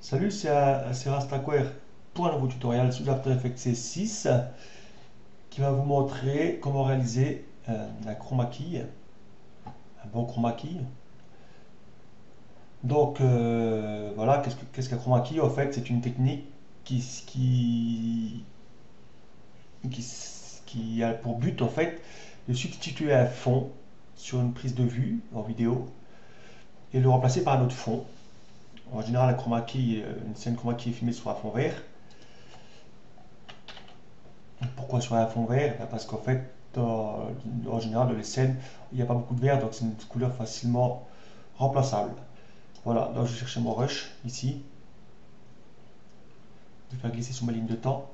Salut, c'est Rastaquer pour un nouveau tutoriel sous After Effects C6 qui va vous montrer comment réaliser la chroma key, un bon chroma key. Donc voilà, qu'est-ce qu'un chroma key? En fait, c'est une technique qui, qui a pour but en fait de substituer un fond sur une prise de vue en vidéo et le remplacer par un autre fond. En général, un chroma key, une scène chroma key est filmée sur un fond vert. Pourquoi sur un fond vert? Parce qu'en fait, en général, dans les scènes, il n'y a pas beaucoup de vert, donc c'est une couleur facilement remplaçable. Voilà, donc je vais chercher mon rush ici. Je vais faire glisser sur ma ligne de temps.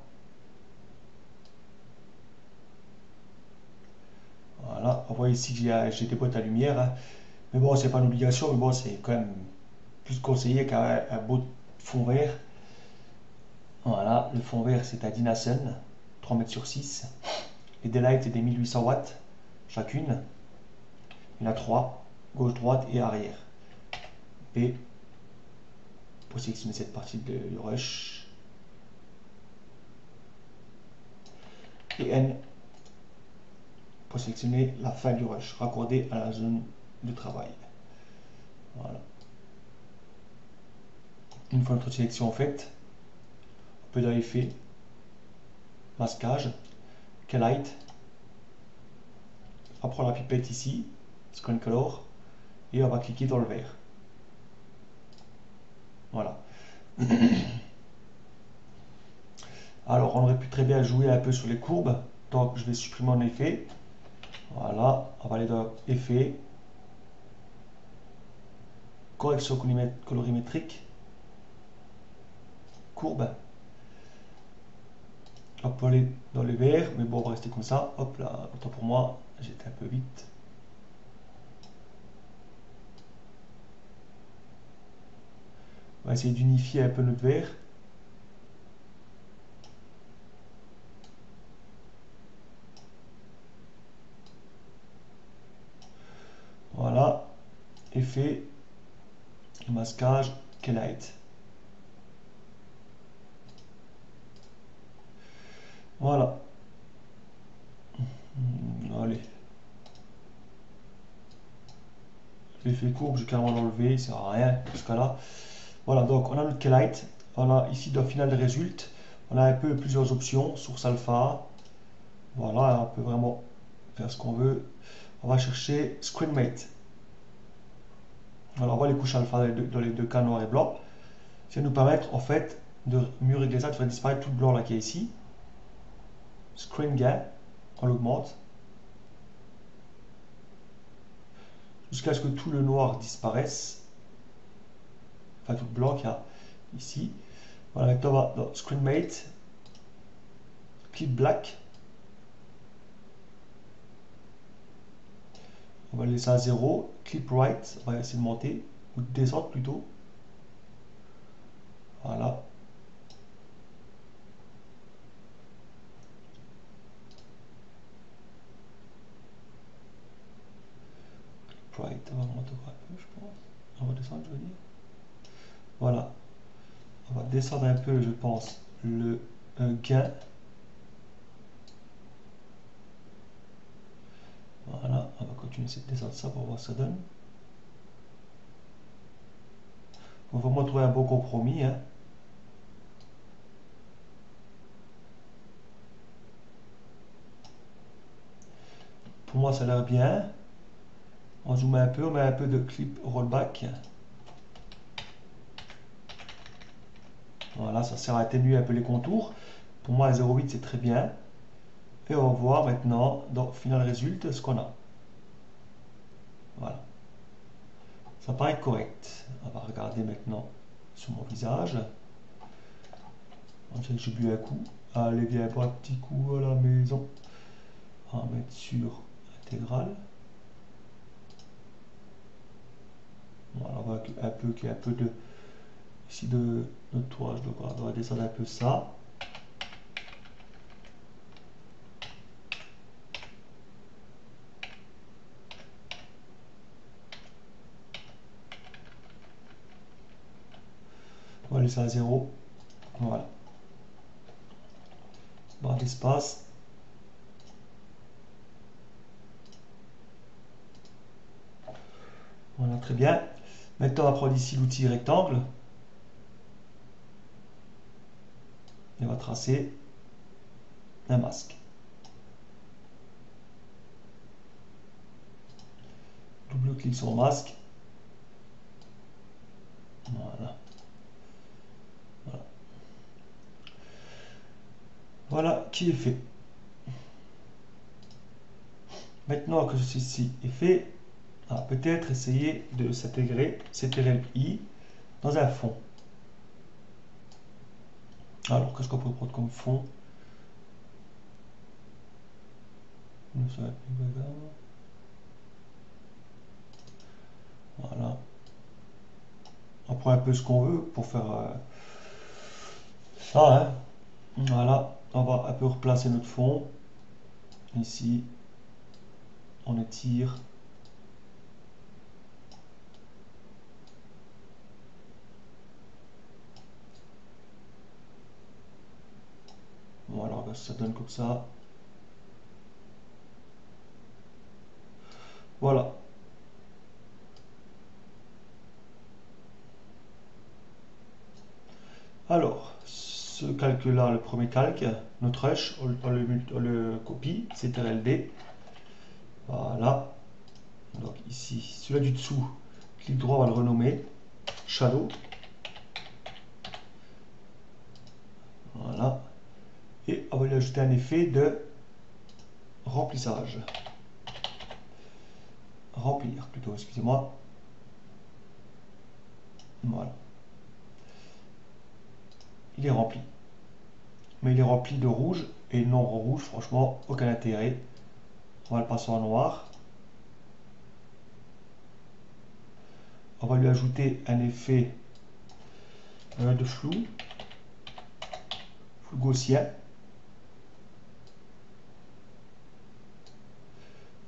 Voilà, on voit ici que j'ai des boîtes à lumière, hein. Mais bon, c'est pas une obligation, mais bon, c'est quand même plus conseillé qu'un beau fond vert. Voilà, le fond vert c'est à Dynasun, 3 mètres sur 6. Les daylights c'est des 1800 watts chacune. Il y en a 3, gauche, droite et arrière. P pour sélectionner cette partie du rush. Et N pour sélectionner la fin du rush, raccordé à la zone de travail. Voilà. Une fois notre sélection faite, on peut dans effet, masquage, light, on prend la pipette ici, screen color, et on va cliquer dans le vert. Voilà. Alors on aurait pu très bien jouer un peu sur les courbes, donc je vais supprimer en effet. Voilà, on va aller dans effet, correction colorimétrique, courbe. Hop, on va aller dans le vert, mais bon, on va rester comme ça. Hop là, autant pour moi, j'étais un peu vite. On va essayer d'unifier un peu notre vert. Voilà, effet, masquage, light. Voilà. Allez. L'effet courbe, je vais carrément l'enlever, il sert à rien dans ce cas-là. Voilà, donc on a notre light. Voilà, ici dans final résulte, on a un peu plusieurs options, source alpha. Voilà, on peut vraiment faire ce qu'on veut. On va chercher ScreenMate. Alors on voit les couches alpha dans les deux cas noir et blanc. Ça va nous permettre en fait de mieux régler ça, de faire disparaître tout le blanc là qui est ici. Screen gain, on l'augmente. Jusqu'à ce que tout le noir disparaisse. Enfin tout le blanc qu'il y a ici. Voilà, maintenant on va dans ScreenMate, Clip Black. On va le laisser à 0. Clip Right, on va essayer de monter, ou de descendre plutôt. Voilà. Clip Right, on va monter un peu, je pense. On va descendre, je veux dire. Voilà. On va descendre un peu, je pense, le gain. Voilà, on va continuer cette descente ça pour voir ce que ça donne. On va vraiment trouver un bon compromis, hein. Pour moi, ça a l'air bien. On zoome un peu, on met un peu de clip rollback. Voilà, ça sert à atténuer un peu les contours. Pour moi, à 0,8, c'est très bien. Et on va voir maintenant, dans Final Result, ce qu'on a. Voilà. Ça paraît correct. On va regarder maintenant sur mon visage. On dirait que j'ai bu un coup. Allez, viens boire un petit coup à la maison. On va mettre sur intégrale. Voilà, on voit un peu qu'il y a un peu de ici de notre toit. On va descendre un peu ça. On va laisser à 0. Voilà. Barre d'espace. Voilà, très bien. Maintenant, on va prendre ici l'outil rectangle. Et on va tracer un masque. Double-clic sur le masque. Voilà. Voilà. Voilà qui est fait. Maintenant que ceci est fait, on va peut-être essayer de s'intégrer CTRL-I dans un fond. Alors, qu'est-ce qu'on peut prendre comme fond? Voilà. On prend un peu ce qu'on veut pour faire ça. Hein. Voilà. On va un peu replacer notre fond. Ici, on étire. Voilà, ça donne comme ça. Voilà. Alors, ce calque-là, le premier calque, notre rush, on le copie, CTRL-D. Voilà. Donc ici, celui-là du dessous, clic droit, on va le renommer Shadow. Voilà. Et on va lui ajouter un effet de remplissage. Remplir plutôt, excusez-moi. Voilà. Il est rempli. Mais il est rempli de rouge et non rouge, franchement, aucun intérêt. On va le passer en noir. On va lui ajouter un effet de flou gaussien.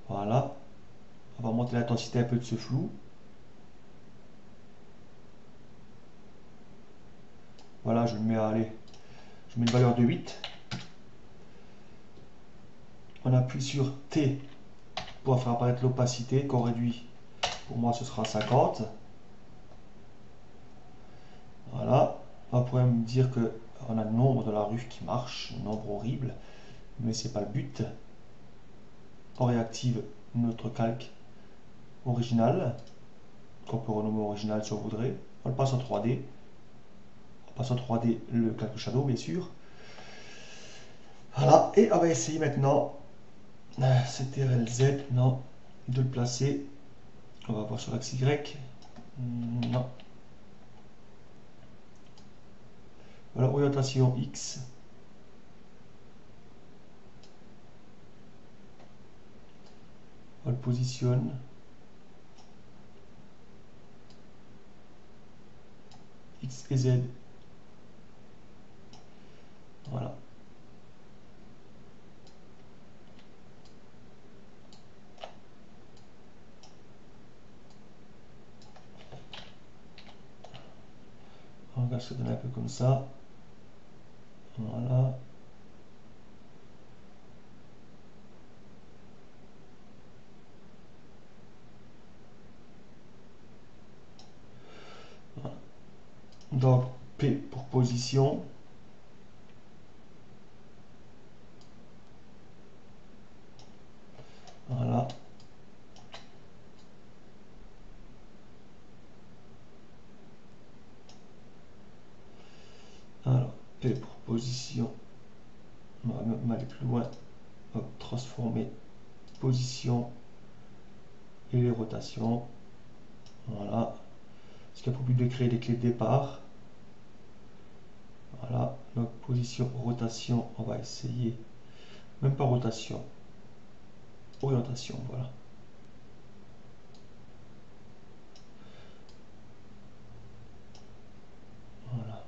Voilà. On va monter l'intensité un peu de ce flou. Voilà, je le mets à aller. Je mets une valeur de 8. On appuie sur T pour faire apparaître l'opacité qu'on réduit. Pour moi, ce sera 50. Voilà. On pourrait me dire que on a le nombre de la rue qui marche, un nombre horrible, mais c'est pas le but. On réactive notre calque original, qu'on peut renommer original si on voudrait. On le passe en 3D. On passe en 3D le calque shadow, bien sûr. Voilà, et on va essayer maintenant, CTRL Z, non, de le placer. On va voir sur l'axe Y. Non. Voilà, orientation X. On le positionne. X et Z. Voilà. On va se donner un peu comme ça. Voilà. Voilà. Donc P pour position. Voilà. Alors, P pour position. On va même aller plus loin. Hop, transformer position et les rotations. Voilà. Ce qui a pour but de créer des clés de départ. Voilà. Donc, position, rotation, on va essayer. Même pas rotation. Orientation, voilà. Voilà.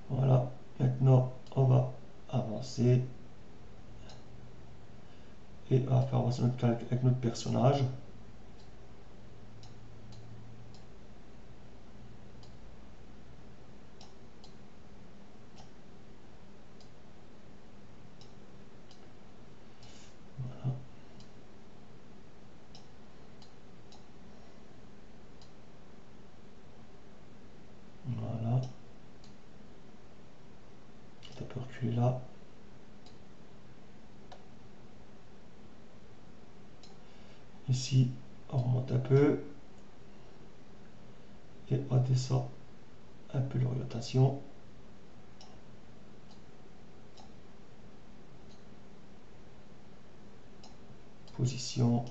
Voilà. Maintenant, on va avancer. Et on va faire avancer notre calque avec notre personnage. Voilà. Voilà. On peut reculer là. Ici, on remonte un peu. Et on descend un peu l'orientation. Position,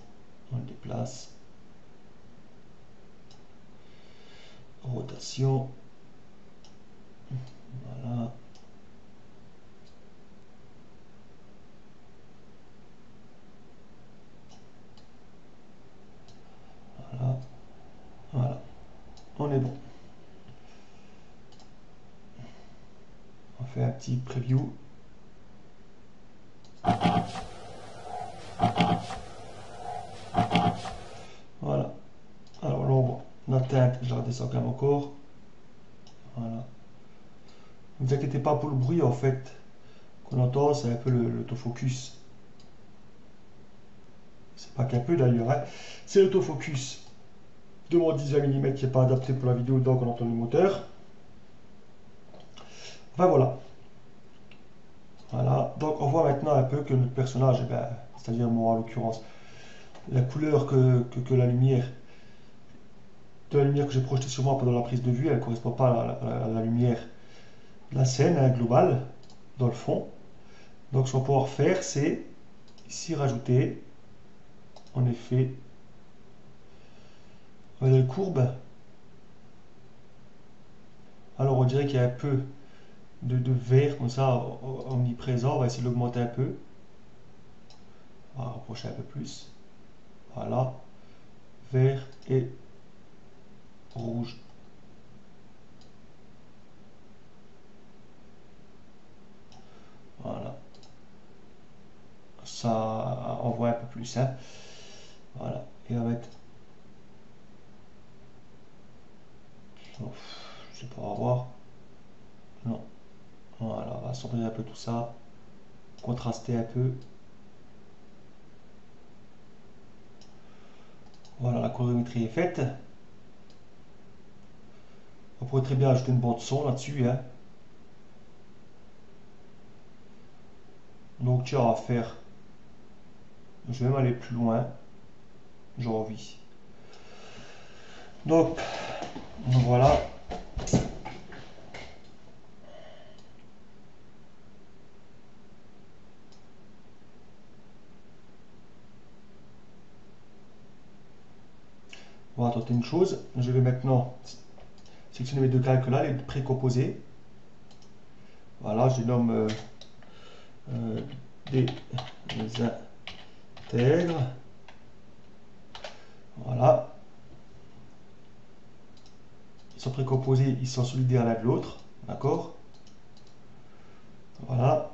on le déplace. Rotation. Voilà. Voilà. Voilà. On est bon. On fait un petit preview. Voilà. Alors l'ombre, la teinte, je la redescends quand même encore. Voilà. Ne vous inquiétez pas pour le bruit en fait qu'on entend, c'est un peu l'autofocus. C'est pas qu'un peu d'ailleurs, hein. C'est l'autofocus de mon 10-20 mm qui n'est pas adapté pour la vidéo, donc on entend le moteur. Enfin voilà. Voilà. Donc on voit maintenant un peu que notre personnage, eh ben, c'est-à-dire moi en l'occurrence, la couleur que la lumière, de la lumière que j'ai projetée sur moi pendant la prise de vue, elle ne correspond pas à la lumière de la scène hein, globale, dans le fond. Donc ce qu'on va pouvoir faire, c'est ici rajouter en effet les courbes. Alors on dirait qu'il y a un peu de vert comme ça omniprésent. On va essayer de l'augmenter un peu. On va rapprocher un peu plus. Voilà. Vert et rouge. Voilà. Ça on voit un peu plus. Hein. Voilà. Et on va mettre. Je sais pas, on va voir. Non. Voilà, on va sombrer un peu tout ça. Contraster un peu. Voilà, la colorimétrie est faite. On pourrait très bien ajouter une bande son là-dessus. Hein. Donc, tu as à faire. Je vais même aller plus loin. J'ai envie. Donc voilà. On va tenter une chose. Je vais maintenant sélectionner mes deux calques là, les précomposés. Voilà, je les nomme des intègres. Voilà. Ils sont précomposés, ils sont solidaires l'un de l'autre. D'accord? Voilà.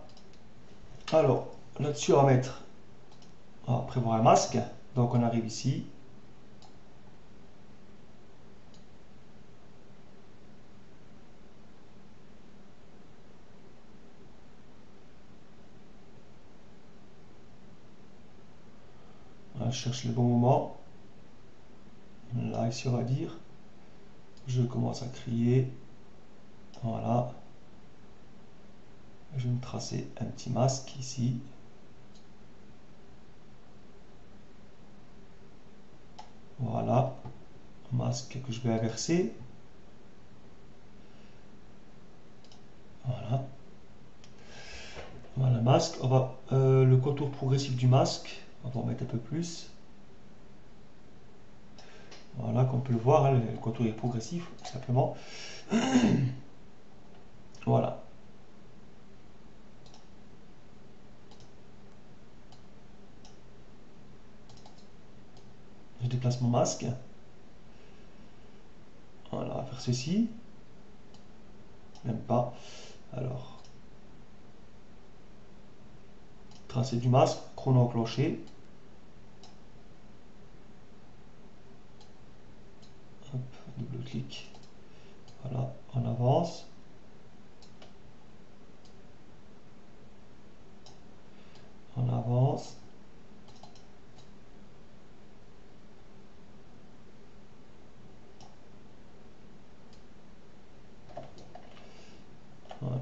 Alors, là-dessus, on va prévoir un masque. Donc, on arrive ici. Voilà, je cherche le bon moment. Là, ici, on va dire. Je commence à crier. Voilà. Je vais me tracer un petit masque ici. Voilà. Masque que je vais inverser. Voilà. Voilà, masque. On va le contour progressif du masque. On va en mettre un peu plus. Voilà, comme on peut le voir, hein, le contour est progressif, tout simplement. Voilà. Je déplace mon masque. Voilà, on va faire ceci. Même pas. Alors, tracé du masque, chrono enclenché. Hop, double clic. Voilà, on avance. On avance. Voilà.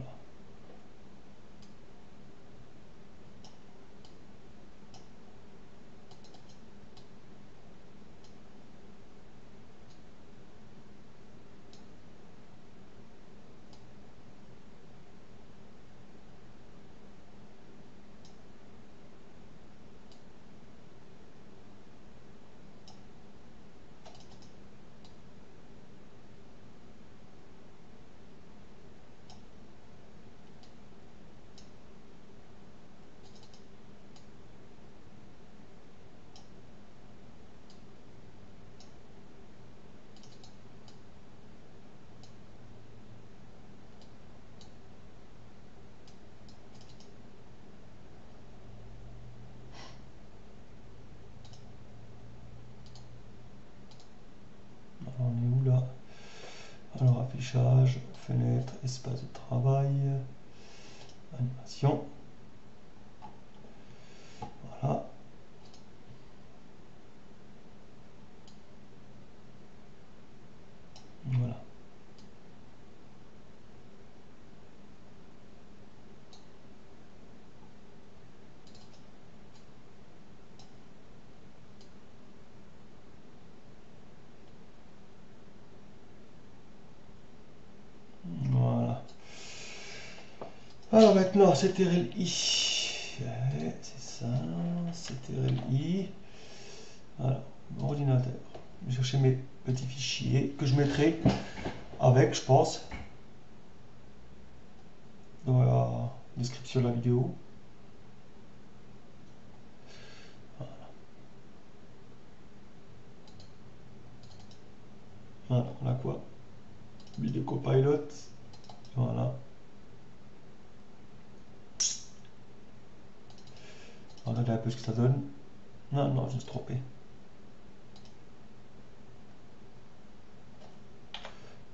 On est où là? Alors affichage, fenêtre, espace de travail, animation. Voilà. Voilà. Voilà. Alors maintenant, CTRL-I. C'est ça, CTRL-I. Alors, mon ordinateur. Je vais chercher mes petits fichiers que je mettrai avec, je pense, dans la description de la vidéo. Voilà, on a quoi? Vidéo Copilot. Voilà. On va regarder un peu ce que ça donne. Non, non, je me suis trompé.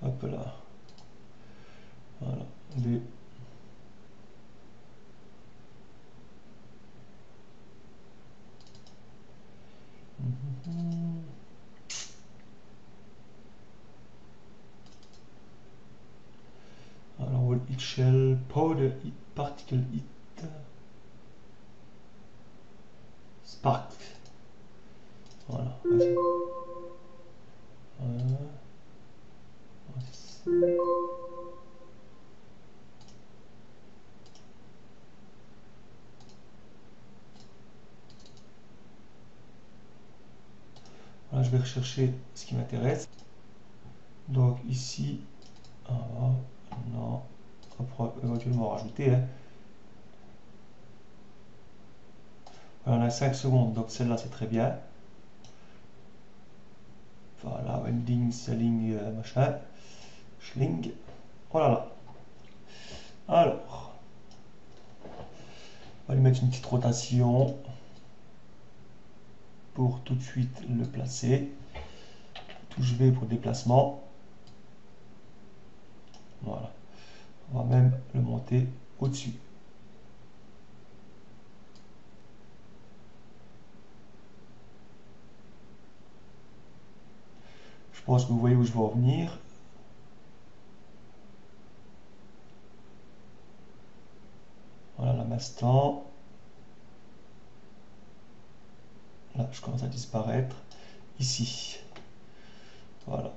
Hop là. Voilà. B. Alors, what it shall powder it particle it spark. Voilà. Vas-y. Voilà. Voilà, je vais rechercher ce qui m'intéresse. Donc ici, non, on pourra éventuellement rajouter. Hein. Voilà, on a 5 secondes, donc celle-là c'est très bien. Voilà, wending, selling, machin, schling. Voilà. Alors, on va lui mettre une petite rotation pour tout de suite le placer. Touche V pour déplacement. Voilà. On va même le monter au-dessus. Je pense que vous voyez où je veux en venir. Voilà l'instant. Là, je commence à disparaître. Ici. Voilà.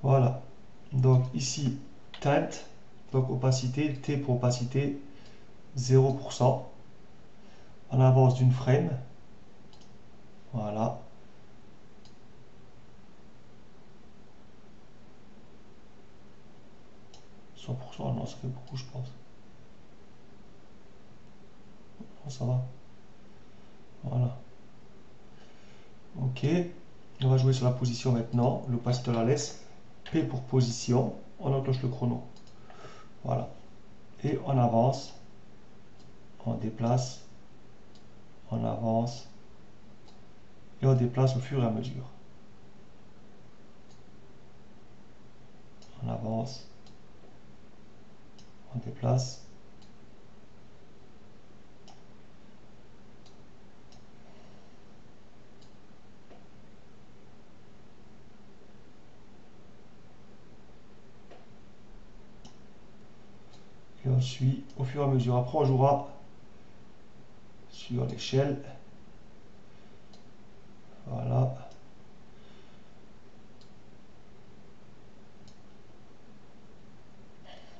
Voilà. Donc ici, teinte. Donc opacité, T pour opacité, 0%. On avance d'une frame. Voilà. Non, ça fait beaucoup, je pense. Non, ça va. Voilà. Ok. On va jouer sur la position maintenant. L'opacité, on la laisse. P pour position. On enclenche le chrono. Voilà. Et on avance. On déplace. on avance et on déplace au fur et à mesure. On avance, on déplace. Et on suit au fur et à mesure. Après, on jouera sur l'échelle. Voilà.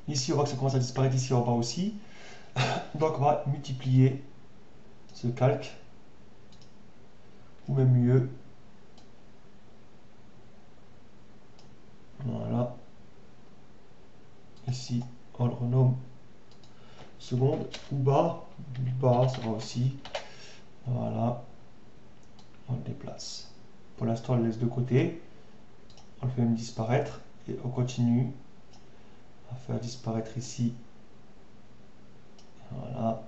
Ici, on voit que ça commence à disparaître ici en bas aussi. Donc, on va multiplier ce calque. Ou même mieux. Voilà. Ici, on le renomme seconde ou bas. Bas, ça va aussi. Voilà. On le déplace. Pour l'instant, on le laisse de côté. On le fait même disparaître. Et on continue à faire disparaître ici. Voilà.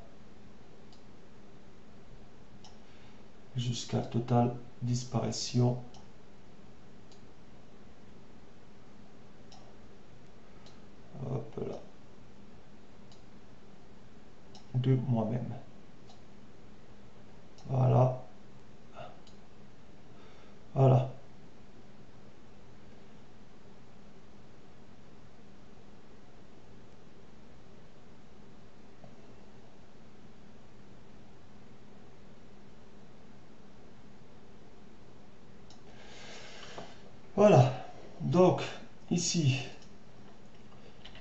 Jusqu'à totale disparition. Hop là. De moi-même. Voilà. Voilà. Voilà. Donc, ici,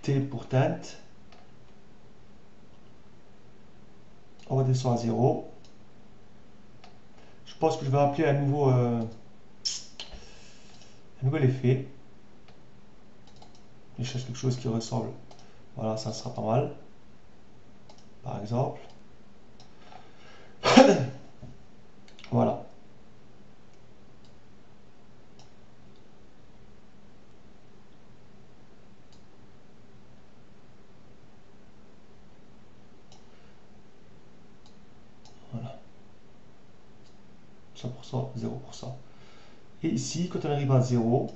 T pour teinte. On va descendre à 0. Je pense que je vais appeler un nouvel effet. Je cherche quelque chose qui ressemble. Voilà, ça sera pas mal. Par exemple. Voilà. Voilà. 100%, 0%. Et ici, quand on arrive à 0,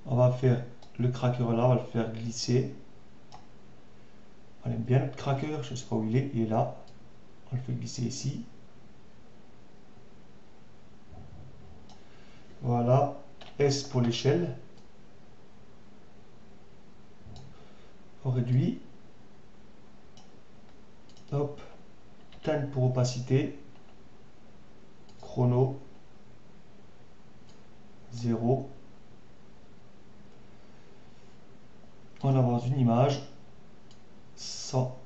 on va faire le cracker là, on va le faire glisser. On aime bien notre cracker, je ne sais pas où il est là. On le fait glisser ici. Voilà. S pour l'échelle. On réduit. Hop. Teinte pour opacité. Chrono. 0. On avance une image. 100.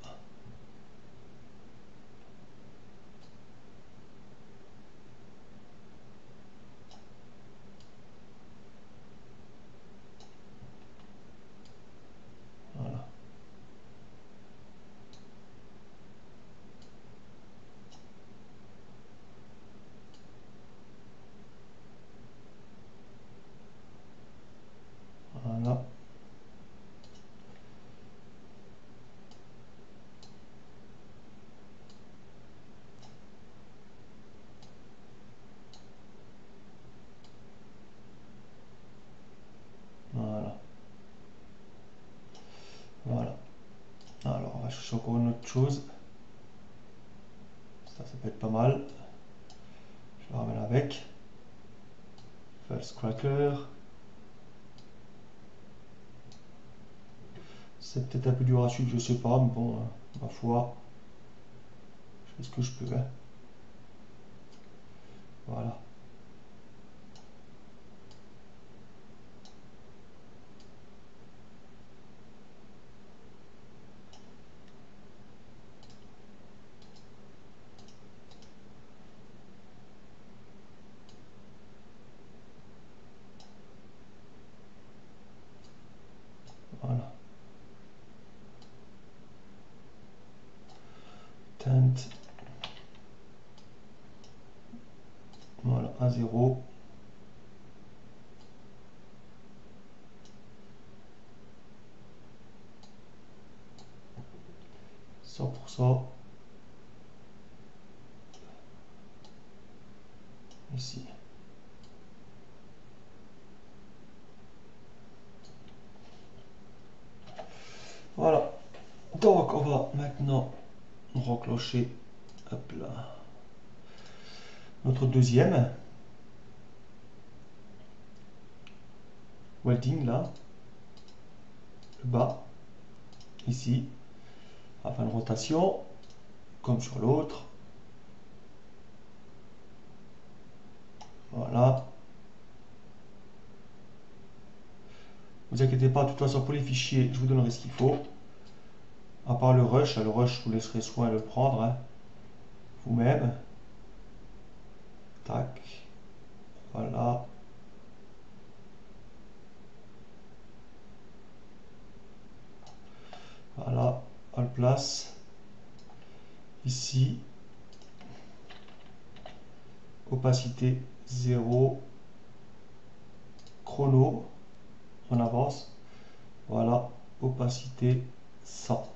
Voilà. Voilà. Voilà. Voilà. Alors, on va chercher encore une autre chose. Ça peut être pas mal. Je le ramène avec. False cracker. C'est peut-être un peu dur à suivre, je sais pas, mais bon, ma foi, je fais ce que je peux. Hein. Voilà. Voilà. Teinte. Voilà, à 0. %. ici. Voilà. Donc on va maintenant reclocher, hop là, notre deuxième welding là, le bas, ici, afin de rotation, comme sur l'autre. Voilà. Ne vous inquiétez pas, de toute façon pour les fichiers, je vous donnerai ce qu'il faut. À part le rush, je vous laisserai soin de le prendre hein, vous-même. Tac. Voilà. Voilà. On le place ici. Opacité 0. Chrono. On avance. Voilà. Opacité 100.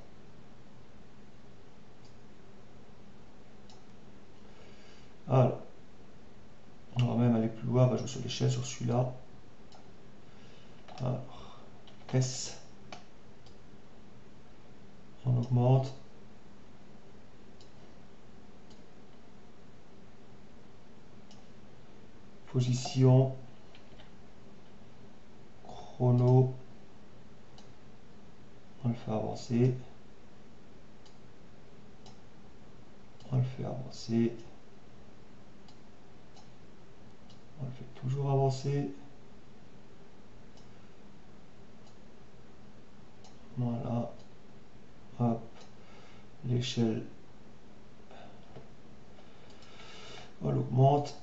Alors, on va même aller plus loin, on va jouer sur l'échelle sur celui-là. Alors, S. On augmente. Position. Chrono. On le fait avancer. On le fait avancer. On le fait toujours avancer. Voilà. Hop. L'échelle. On l'augmente.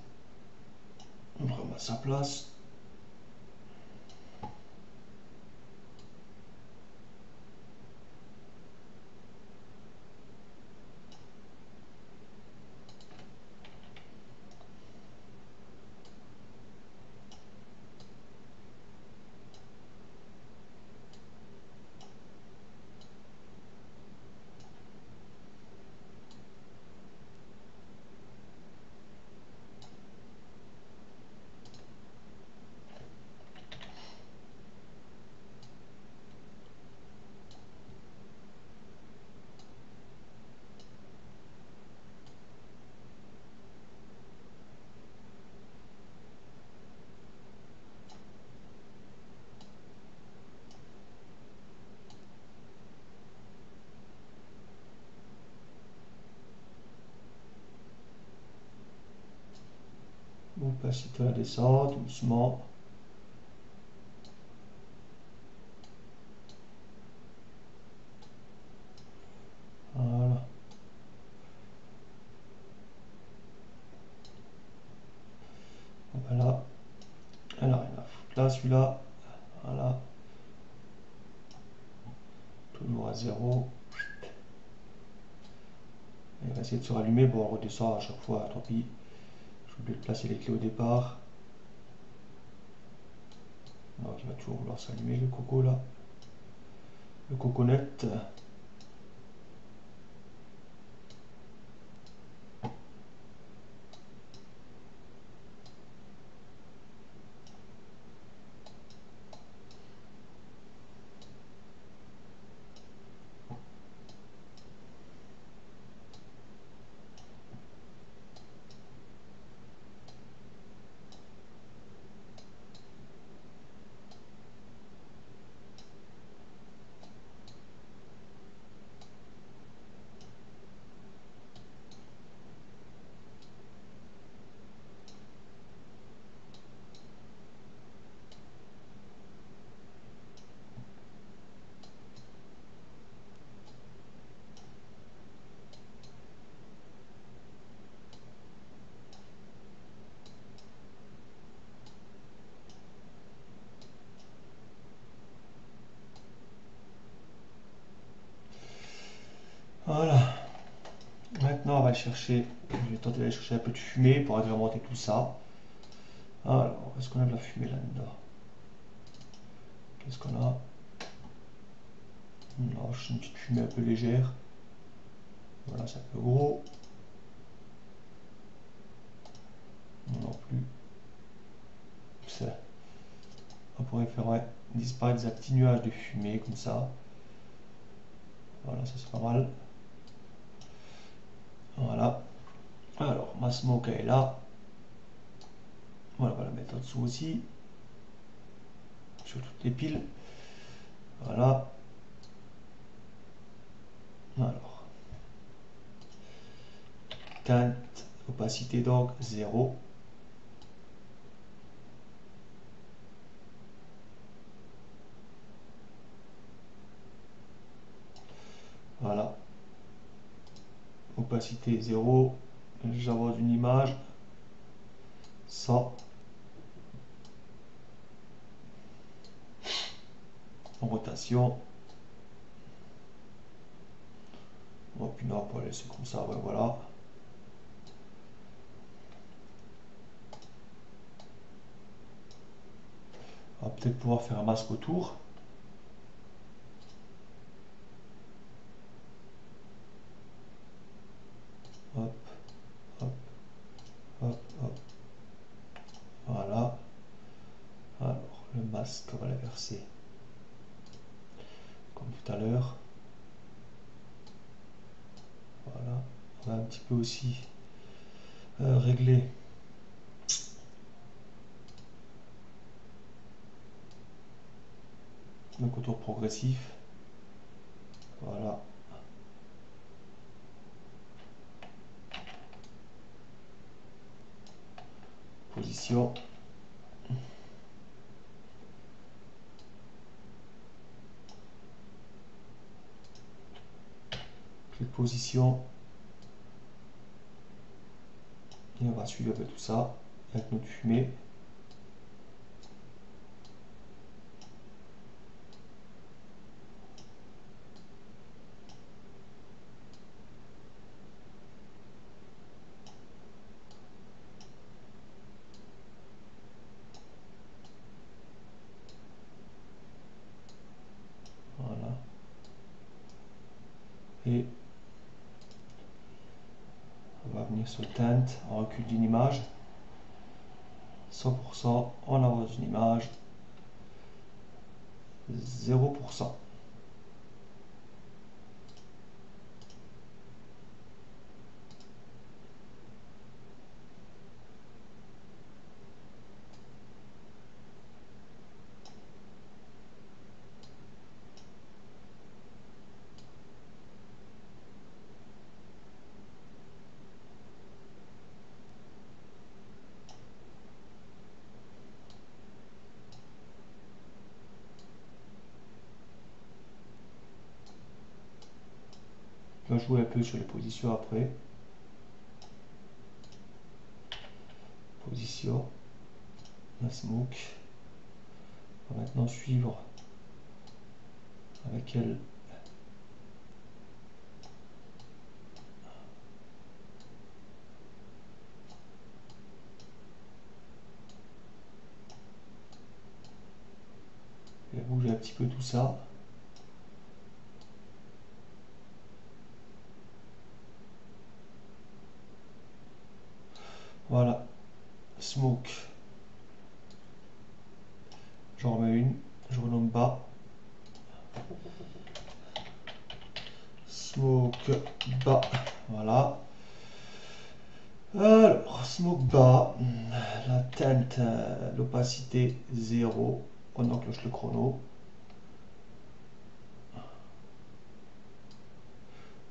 On le remet à sa place. Opacité à la descente, doucement. Voilà. Voilà. Elle n'a rien à foutre. Là, celui-là. Voilà. Toujours à 0. Il va essayer de se rallumer. Bon, on redescend à chaque fois. Tant pis. J'ai oublié de placer les clés au départ. Donc, il va toujours vouloir s'allumer le coco là. Le coconut. Voilà. Maintenant, on va chercher. Je vais tenter d'aller chercher un peu de fumée pour agrémenter tout ça. Alors, est-ce qu'on a de la fumée là-dedans? Qu'est-ce qu'on a? Non, c'est une petite fumée un peu légère. Voilà, c'est un peu gros. Non plus. On pourrait faire disparaître des petits nuages de fumée comme ça. Voilà, ça c'est pas mal. Voilà. Alors, ma smoke elle est là. Voilà, on va la mettre en dessous aussi. Sur toutes les piles. Voilà. Alors. Teinte, opacité donc 0. Voilà. Opacité 0. J'avance une image. Ça. En rotation. Oh, puis non, on peut laisser comme ça, ouais, voilà. On va peut-être pouvoir faire un masque autour. Hop, hop, hop, hop. Voilà. Alors, le masque, on va l'inverser. Comme tout à l'heure. Voilà. On va un petit peu aussi régler le contour progressif. Voilà. Position. Clé de position. Et on va suivre un peu tout ça avec notre fumée. Voilà. Et on va venir sur teinte, on recule d'une image. 100%, on avance une image. 0%. Je vais jouer un peu sur les positions après. Position. La smoke. On va maintenant suivre avec elle. Je vais bouger un petit peu tout ça. Voilà. Smoke. J'en remets une. Je renomme bas. Smoke bas. Voilà. Alors, smoke bas. La teinte, l'opacité 0. On enclenche le chrono.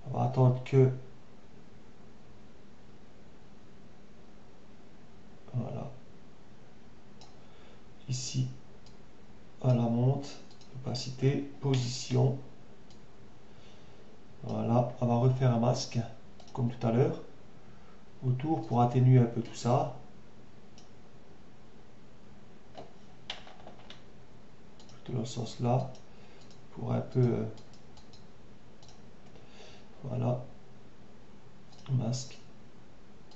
On va attendre que. Voilà. Ici, on la monte. Opacité, position. Voilà. On va refaire un masque, comme tout à l'heure. Autour pour atténuer un peu tout ça. Plutôt dans ce sens là. Pour un peu. Voilà. Masque.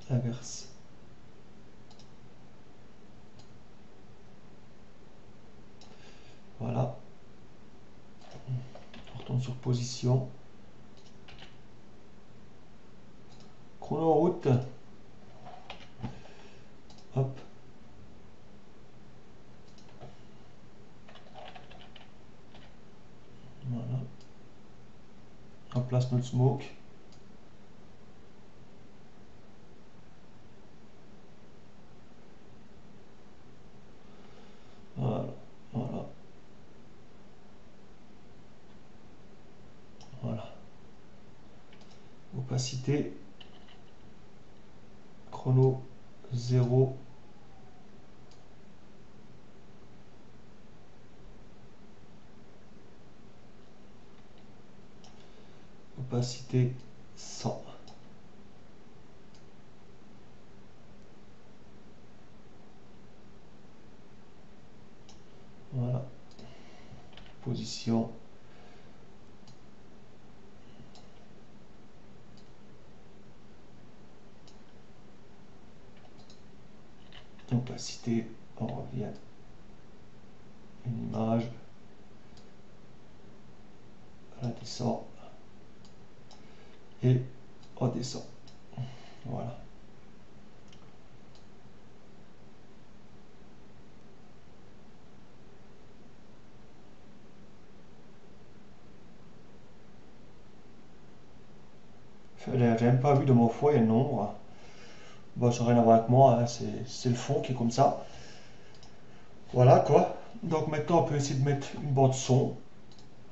Inverse. Voilà. On retourne sur position. Chrono en route. Hop. place notre smoke. Voilà, voilà. Voilà. Opacité. Chrono 0. Opacité 100. Voilà. Position. Opacité. On revient. Une image. On descend. Et on descend. Voilà. J'ai même pas vu de mon foie, il y a une ombre. Bon, ça n'a rien à voir avec moi, hein, c'est le fond qui est comme ça. Voilà quoi. Donc maintenant on peut essayer de mettre une bande son.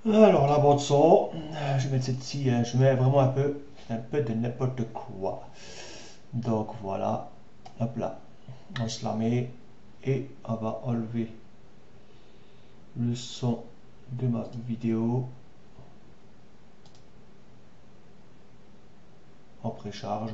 Alors la bande son, je vais mettre celle-ci, hein, je mets vraiment un peu de n'importe quoi. Donc voilà, hop là, on se la met et on va enlever le son de ma vidéo en précharge.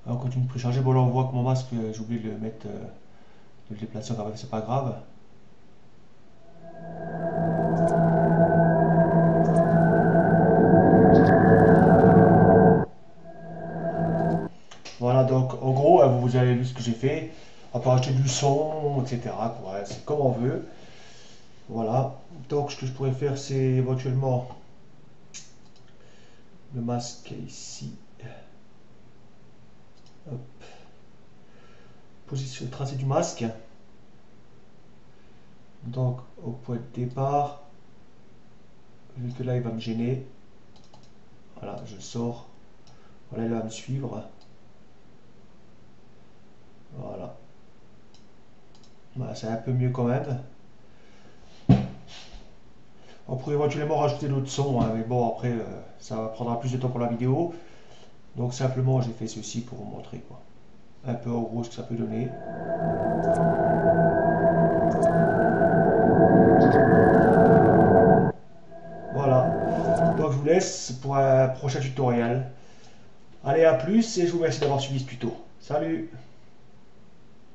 On continue de précharger. Bon là on voit que mon masque, j'ai oublié de le mettre, de le déplacer, c'est pas grave. Voilà, donc en gros, vous avez vu ce que j'ai fait. On peut acheter du son, etc. C'est comme on veut. Voilà. Donc ce que je pourrais faire, c'est éventuellement le masque ici. Hop. Position tracé du masque. Donc au point de départ, vu que là il va me gêner, voilà, je sors. Voilà, il va me suivre. Voilà. Voilà, c'est un peu mieux quand même. On pourrait éventuellement rajouter d'autres sons, hein, mais bon, après, ça prendra plus de temps pour la vidéo. Donc simplement, j'ai fait ceci pour vous montrer, quoi. Un peu en gros ce que ça peut donner. Voilà. Donc je vous laisse pour un prochain tutoriel. Allez, à plus et je vous remercie d'avoir suivi ce tuto. Salut!